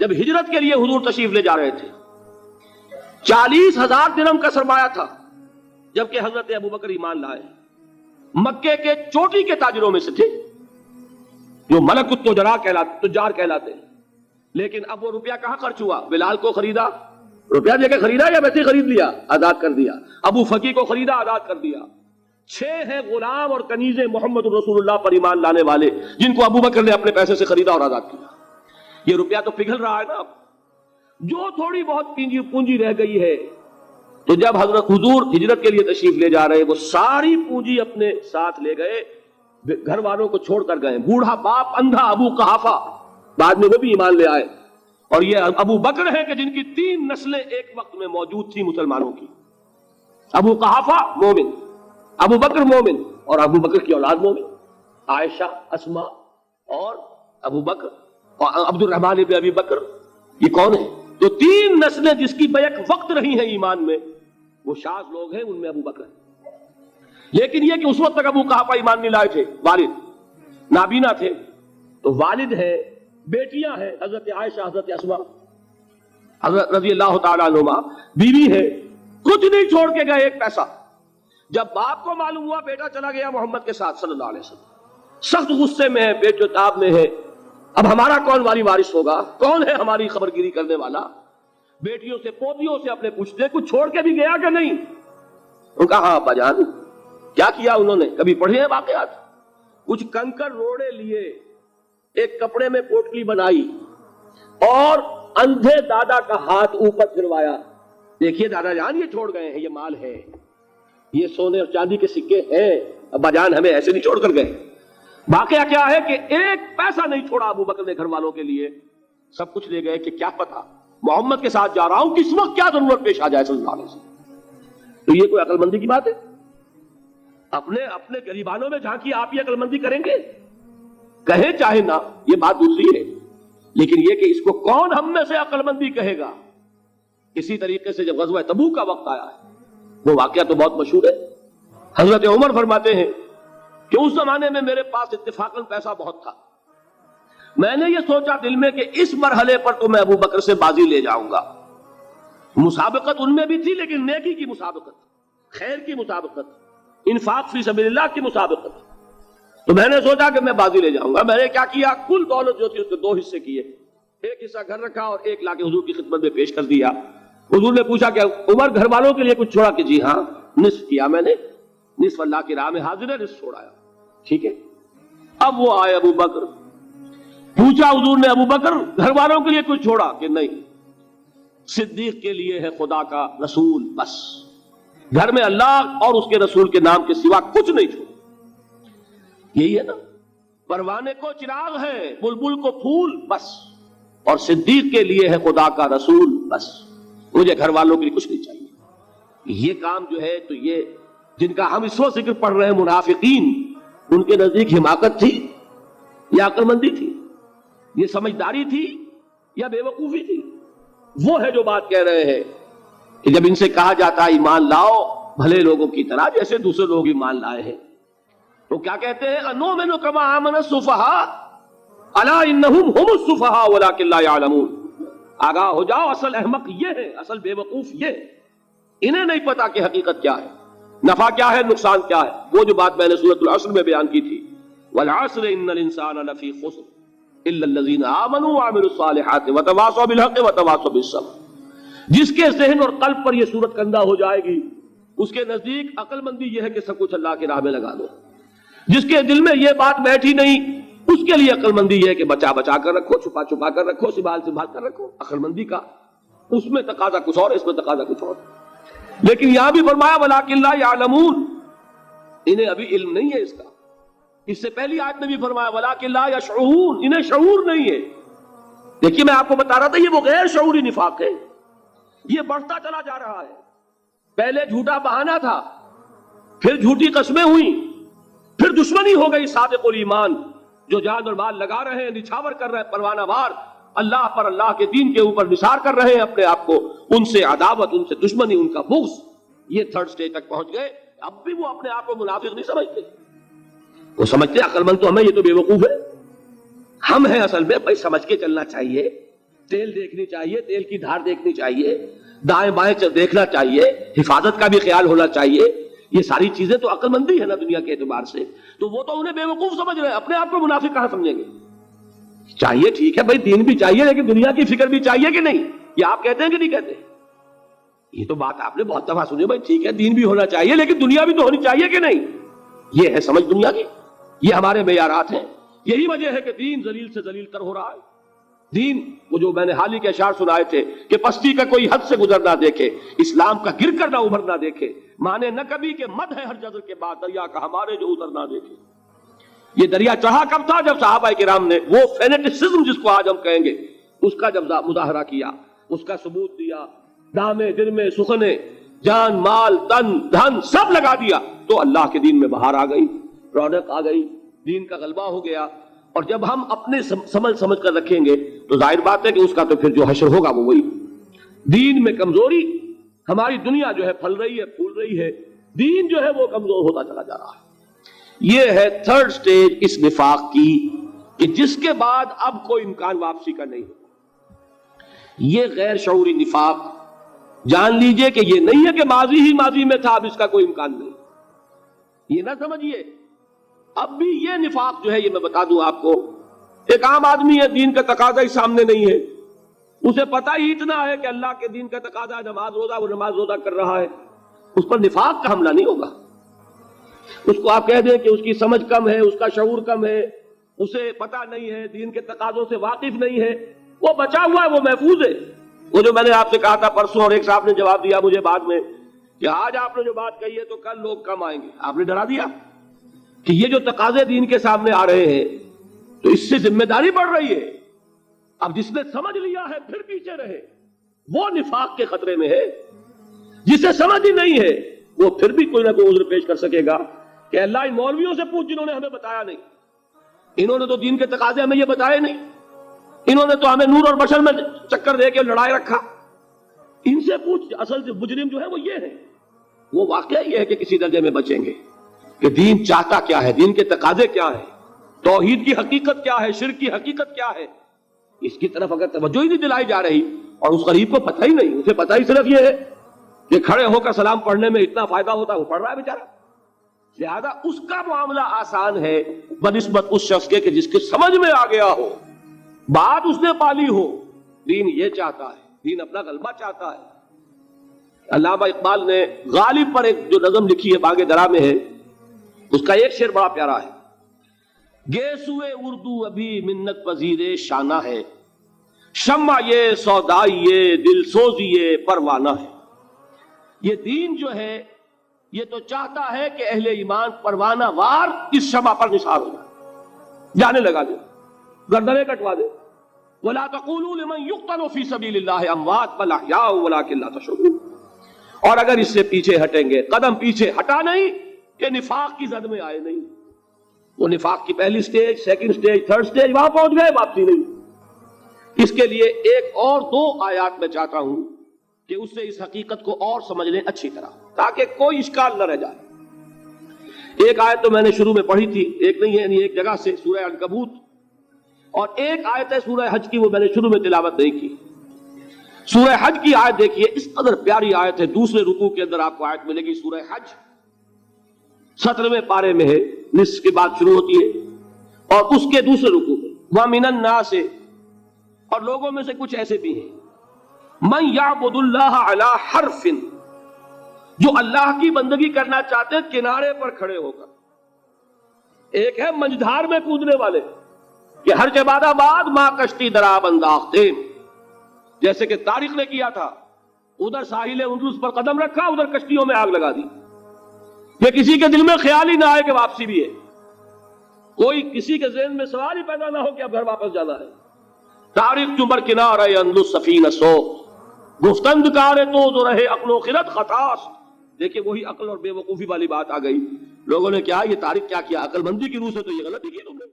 جب ہجرت کے لیے حضور تشریف لے جا رہے تھے 40,000 درہم کا سرمایہ تھا، جبکہ حضرت ابوبکر ایمان لائے، مکے کے چوٹی کے تاجروں میں سے تھے جو ملک تجار کہلاتے ہیں، لیکن اب وہ روپیہ کہاں خرچ ہوا؟ بلال کو خریدا، روپیہ دے کے خریدا یا ویسے خرید لیا؟ آزاد کر دیا۔ ابو فقی کو خریدا، آزاد کر دیا۔ 6 ہیں غلام اور کنیزیں محمد رسول اللہ پر ایمان لانے والے، جن کو ابو بکر نے اپنے پیسے سے خریدا اور آزاد کیا۔ یہ روپیہ تو پگھل رہا ہے نا، اب جو تھوڑی بہت پونجی رہ گئی ہے، تو جب حضرت حضور ہجرت کے لیے تشریف لے جا رہے، وہ ساری پونجی اپنے ساتھ لے گئے، گھر والوں کو چھوڑ کر گئے۔ بوڑھا باپ اندھا ابو قحافہ، بعد میں وہ بھی ایمان لے آئے، اور یہ ابو بکر ہیں کہ جن کی 3 نسلیں ایک وقت میں موجود تھی مسلمانوں کی۔ ابو قحافہ مومن، ابو بکر مومن، اور ابو بکر کی اولاد مومن، عائشہ، اسما اور ابو بکر اور عبد الرحمن ابن ابی بکر۔ یہ کون ہے؟ تو 3 نسلیں جس کی بیک وقت رہی ہیں ایمان میں، وہ شاذ لوگ ہیں، ان میں ابو بکر ہے۔ لیکن یہ کہ اس وقت تک ابو قحافہ ایمان نہیں لائے تھے، والد نابینا تھے، تو والد ہے، بیٹیاں ہیں حضرت عائشہ، حضرت اسما، حضرت رضی اللہ تعالیٰ عنہما، بیوی ہے، کچھ نہیں چھوڑ کے گئے ایک پیسہ۔ جب باپ کو معلوم ہوا بیٹا چلا گیا محمد کے ساتھ صلی اللہ علیہ وسلم، سخت غصے میں ہے، بے تاب میں ہے، اب ہمارا کون والی وارث ہوگا؟ کون ہے ہماری خبرگیری کرنے والا؟ بیٹیوں سے پوتیوں سے اپنے پوچھتے کچھ چھوڑ کے بھی گیا کہ نہیں؟ ان کا ہاں ابا جان۔ کیا کیا انہوں نے؟ کبھی پڑھے ہیں واقعات؟ کچھ کنکر روڑے لیے، ایک کپڑے میں پوٹلی بنائی اور اندھے دادا کا ہاتھ اوپر پھروایا، دیکھیے دادا جان یہ چھوڑ گئے ہیں، یہ مال ہے، یہ سونے اور چاندی کے سکے ہیں، ابا جان ہمیں ایسے نہیں چھوڑ کر گئے۔ واقعہ کیا ہے کہ ایک پیسہ نہیں چھوڑا ابو بکر نے گھر والوں کے لیے، سب کچھ لے گئے کہ کیا پتا محمد کے ساتھ جا رہا ہوں، کس وقت کیا ضرورت پیش آ جائے صلی اللہ علیہ وسلم۔ تو یہ کوئی عقل مندی کی بات ہے؟ اپنے غریبانوں میں جھانکی آپ یہ عقل مندی کریں گے؟ کہیں چاہے نہ، یہ بات دوسری ہے، لیکن یہ کہ اس کو کون ہم میں سے عقل مندی کہے گا؟ اسی طریقے سے جب غزوہ تبوک کا وقت آیا ہے، وہ واقعہ تو بہت مشہور ہے۔ حضرت عمر فرماتے ہیں کہ اس زمانے میں میرے پاس اتفاقاً پیسہ بہت تھا، میں نے یہ سوچا دل میں کہ اس مرحلے پر تو میں ابو بکر سے بازی لے جاؤں گا۔ مسابقت ان میں بھی تھی، لیکن نیکی کی مسابقت، خیر کی مسابقت، انفاق فی سبیل اللہ کی مسابقت۔ تو میں نے سوچا کہ میں بازی لے جاؤں گا۔ میں نے کیا کیا، کل دولت جو تھی اس کے 2 حصے کیے، ایک حصہ گھر رکھا اور ایک لا کے حضور کی خدمت میں پیش کر دیا۔ حضور نے پوچھا کہ عمر گھر والوں کے لیے کچھ چھوڑا؟ کہ جی ہاں، نصف کیا میں نے، نصف اللہ کی راہ میں حاضر ہے، نصف چھوڑایا۔ ٹھیک ہے، اب وہ آئے ابو بکر، پوچھا حضور نے ابو بکر گھر والوں کے لیے کچھ چھوڑا؟ کہ نہیں، صدیق کے لیے ہے خدا کا رسول، بس گھر میں اللہ اور اس کے رسول کے نام کے سوا کچھ نہیں چھوڑا۔ یہی ہے نا، پروانے کو چراغ ہے، بلبل کو پھول، بس، اور صدیق کے لیے ہے خدا کا رسول، بس، مجھے گھر والوں کے لیے کچھ نہیں چاہیے۔ یہ کام جو ہے، تو یہ جن کا ہم اس وقت ذکر پڑھ رہے ہیں منافقین، ان کے نزدیک حماقت تھی یا عقل مندی تھی؟ یہ سمجھداری تھی یا بے وقوفی تھی؟ وہ ہے جو بات کہہ رہے ہیں کہ جب ان سے کہا جاتا ہے ایمان لاؤ بھلے لوگوں کی طرح جیسے دوسرے لوگ ایمان لائے ہیں، تو کیا کہتے ہیں؟ انؤمن کما آمن السفہاء الا انہم هم السفہاء ولکن لا یعلمون۔ آگاہ ہو جاؤ، اصل احمق یہ ہے، اصل بے وقوف یہ، انہیں نہیں پتا کہ حقیقت کیا ہے، نفع کیا ہے، نقصان کیا ہے۔ وہ جو بات میں نے سورۃ العصر میں بیان کی تھی، والعصر ان الانسان لفی خسر الا الذین آمنوا وعملوا الصالحات وتواصوا بالحق وتواصوا بالصبر۔ جس کے ذہن اور قلب پر یہ صورت کندہ ہو جائے گی، اس کے نزدیک عقل مندی یہ ہے کہ سب کچھ اللہ کی راہ میں لگا دو۔ جس کے دل میں یہ بات بیٹھی نہیں، اس کے لیے عقل مندی یہ ہے کہ بچا بچا کر رکھو، چھپا چھپا کر رکھو، سنبھال سنبھال کر رکھو۔ عقل مندی کا اس میں تقاضا کچھ اور، اس میں تقاضا کچھ اور۔ لیکن یہاں بھی فرمایا وَلَٰكِن لَا يَعْلَمُونَ، انہیں ابھی علم نہیں ہے اس کا۔ اس سے پہلی آیت میں بھی فرمایا وَلَٰكِن لَا يَشْعُرُونَ، انہیں شعور نہیں ہے۔ دیکھیے میں آپ کو بتا رہا تھا، یہ وہ غیر شعوری نفاق ہے، یہ بڑھتا چلا جا رہا ہے۔ پہلے جھوٹا بہانہ تھا، پھر جھوٹی قسمیں ہوئیں، پھر دشمنی ہو گئی صادق الایمان، جو جان اور مال لگا رہے ہیں، نچھاور کر رہے ہیں پروانہ وار، اللہ پر، اللہ کے دین کے اوپر نثار کر رہے ہیں اپنے آپ کو، ان سے عداوت، ان سے دشمنی، ان کا بغض، یہ 3rd سٹیج تک پہنچ گئے۔ اب بھی وہ اپنے آپ کو منافق نہیں سمجھتے، وہ سمجھتے عقل مند تو ہمیں، یہ تو بے وقوف ہے۔ ہم ہیں اصل میں، بھائی سمجھ کے چلنا چاہیے، تیل دیکھنی چاہیے، تیل کی دھار دیکھنی چاہیے، دائیں بائیں دیکھنا چاہیے، حفاظت کا بھی خیال ہونا چاہیے. یہ ساری چیزیں تو عقل مندی ہے نا دنیا کے اعتبار سے. تو وہ تو انہیں بے وقوف سمجھ رہے ہیں، اپنے آپ کو منافق کہاں سمجھیں گے؟ چاہیے ٹھیک ہے بھائی، دین بھی چاہیے لیکن دنیا کی فکر بھی چاہیے کہ نہیں؟ یہ آپ کہتے ہیں کہ نہیں کہتے؟ یہ تو بات آپ نے بہت دفعہ سنی بھائی، ٹھیک ہے دین بھی ہونا چاہیے لیکن دنیا بھی تو ہونی چاہیے کہ نہیں؟ یہ ہے سمجھ دنیا کی، یہ ہمارے معیارات ہیں. یہی وجہ ہے کہ دین ذلیل سے ذلیل تر ہو رہا ہے. دین وہ جو میں نے حال ہی کے اشعار سنائے تھے کہ پستی کا کوئی حد سے گزر نہ دیکھے، اسلام کا گر کر نہ ابھر نہ دیکھے، مانے نہ کبھی کہ مد ہے ہر جزر کے بعد دریا کا ہمارے جو اتر نہ دیکھے. یہ دریا چڑھا کب تھا؟ جب صحابہ کرام نے وہ فینیٹسزم جس کو آج ہم کہیں گے اس کا جب مظاہرہ کیا، اس کا ثبوت دیا، دامے درمے سخنے جان مال تن دھن سب لگا دیا، تو اللہ کے دین میں بہار آ گئی، رونق آ گئی، دین کا غلبہ ہو گیا. اور جب ہم اپنے سمجھ کر رکھیں گے تو ظاہر بات ہے کہ اس کا تو پھر جو حشر ہوگا وہ وہی. دین میں کمزوری، ہماری دنیا جو ہے پھل رہی ہے پھول رہی ہے، دین جو ہے وہ کمزور ہوتا چلا جا رہا ہے. یہ ہے تھرڈ سٹیج اس نفاق کی کہ جس کے بعد اب کوئی امکان واپسی کا نہیں. یہ غیر شعوری نفاق جان لیجئے کہ یہ نہیں ہے کہ ماضی ہی ماضی میں تھا اب اس کا کوئی امکان نہیں. یہ نہ سمجھیے اب بھی یہ نفاق جو ہے، یہ میں بتا دوں آپ کو، ایک عام آدمی ہے، دین کا تقاضا ہی سامنے نہیں ہے، اسے پتہ ہی اتنا ہے کہ اللہ کے دین کا تقاضا نماز روزہ، وہ نماز روزہ کر رہا ہے، اس پر نفاق کا حملہ نہیں ہوگا. اس کو آپ کہہ دیں کہ اس کی سمجھ کم ہے، اس کا شعور کم ہے، اسے پتہ نہیں ہے، دین کے تقاضوں سے واقف نہیں ہے، وہ بچا ہوا ہے، وہ محفوظ ہے. وہ جو میں نے آپ سے کہا تھا پرسوں اور ایک صاحب نے جواب دیا مجھے بعد میں کہ آج آپ نے جو بات کہی ہے تو کل لوگ کم آئیں گے، آپ نے ڈرا دیا کہ یہ جو تقاضے دین کے سامنے آ رہے ہیں تو اس سے ذمہ داری بڑھ رہی ہے. اب جس نے سمجھ لیا ہے پھر پیچھے رہے وہ نفاق کے خطرے میں ہے، جسے سمجھ ہی نہیں ہے وہ پھر بھی کوئی نہ کوئی عذر پیش کر سکے گا کہ اللہ ان مولویوں سے پوچھ جنہوں نے ہمیں بتایا نہیں، انہوں نے تو دین کے تقاضے ہمیں یہ بتائے نہیں، انہوں نے تو ہمیں نور اور بشر میں چکر دے کے لڑائے رکھا، ان سے پوچھ. اصل سے مجرم جو ہے وہ یہ ہے، وہ واقعہ یہ ہے کہ کسی درجے میں بچیں گے کہ دین چاہتا کیا ہے، دین کے تقاضے کیا ہیں، توحید کی حقیقت کیا ہے، شرک کی حقیقت کیا ہے. اس کی طرف اگر توجہ ہی نہیں دلائی جا رہی اور اس غریب کو پتہ ہی نہیں، اسے پتہ ہی صرف یہ ہے کہ کھڑے ہو کر سلام پڑھنے میں اتنا فائدہ ہوتا ہے، وہ پڑھ رہا ہے بیچارہ، لہذا اس کا معاملہ آسان ہے بنسبت اس شخص کے کہ جس کے سمجھ میں آ گیا ہو، بات اس نے پالی ہو. دین یہ چاہتا ہے، دین اپنا غلبہ چاہتا ہے. علامہ اقبال نے غالب پر ایک جو نظم لکھی ہے باغ درا میں ہے، اس کا ایک شعر بڑا پیارا ہے. گیسوئے اردو ابھی منت پذیر شانہ ہے، شمع یہ سودائیے دل سوزیے پروانہ ہے. یہ دین جو ہے یہ تو چاہتا ہے کہ اہل ایمان پروانہ وار اس شمع پر نثار ہو جائے، جانے لگا دے، گردنیں کٹوا دے. وَلَا تَقُولُوا لِمَنْ يُقْتَلُ فِي سَبِيلِ اللَّهِ أَمْوَاتٌ بَلْ أَحْيَاءٌ وَلَٰكِن لَا تَشْعُرُونَ. اور اگر اس سے پیچھے ہٹیں گے، قدم پیچھے ہٹا نہیں کہ نفاق کی زد میں آئے نہیں. وہ نفاق کی پہلی stage, second stage, third stage وہاں پہنچ گئے، واپسی نہیں. اس کے لیے ایک اور دو آیات میں چاہتا ہوں کہ اس سے اس حقیقت کو اور سمجھ لیں اچھی طرح تاکہ کوئی اشکال نہ رہ جائے. ایک آیت تو میں نے شروع میں پڑھی تھی، ایک نہیں ہے یعنی ایک جگہ سے سورہ عنکبوت، اور ایک آیت ہے سورہ حج کی، وہ میں نے شروع میں تلاوت نہیں کی. سورہ حج کی آیت دیکھیے، اس قدر پیاری آیت ہے، دوسرے رکوع کے اندر آپ کو آیت ملے گی. سورہ حج 17ویں پارے میں ہے، نصف کے بعد شروع ہوتی ہے، اور اس کے دوسرے رکوع میں وَمِنَ النَّاسِ، اور لوگوں میں سے کچھ ایسے بھی ہیں، مَن يَعْبُدُ اللَّهَ عَلَى حَرْفٍ، جو اللہ کی بندگی کرنا چاہتے ہیں کنارے پر کھڑے ہو کر. ایک ہے منجدھار میں کودنے والے کہ ہر جبادہ بعد ماں کشتی دراب انداختیں، جیسے کہ طارق نے کیا تھا، ادھر ساحل اندلس پر قدم رکھا، ادھر کشتیوں میں آگ لگا دی. کہ کسی کے دل میں خیال ہی نہ آئے کہ واپسی بھی ہے، کوئی کسی کے ذہن میں سوال ہی پیدا نہ ہو کہ اب گھر واپس جانا ہے. طارق چمر کنارہ اندلس سفینہ سوخت، گفتند کارے تو جو رہے عقل و خرد خطاست. دیکھیں وہی عقل اور بے وقوفی والی بات آ گئی. لوگوں نے کیا یہ طارق کیا کیا، عقل مندی کی روح سے تو یہ غلطی کی تم نے.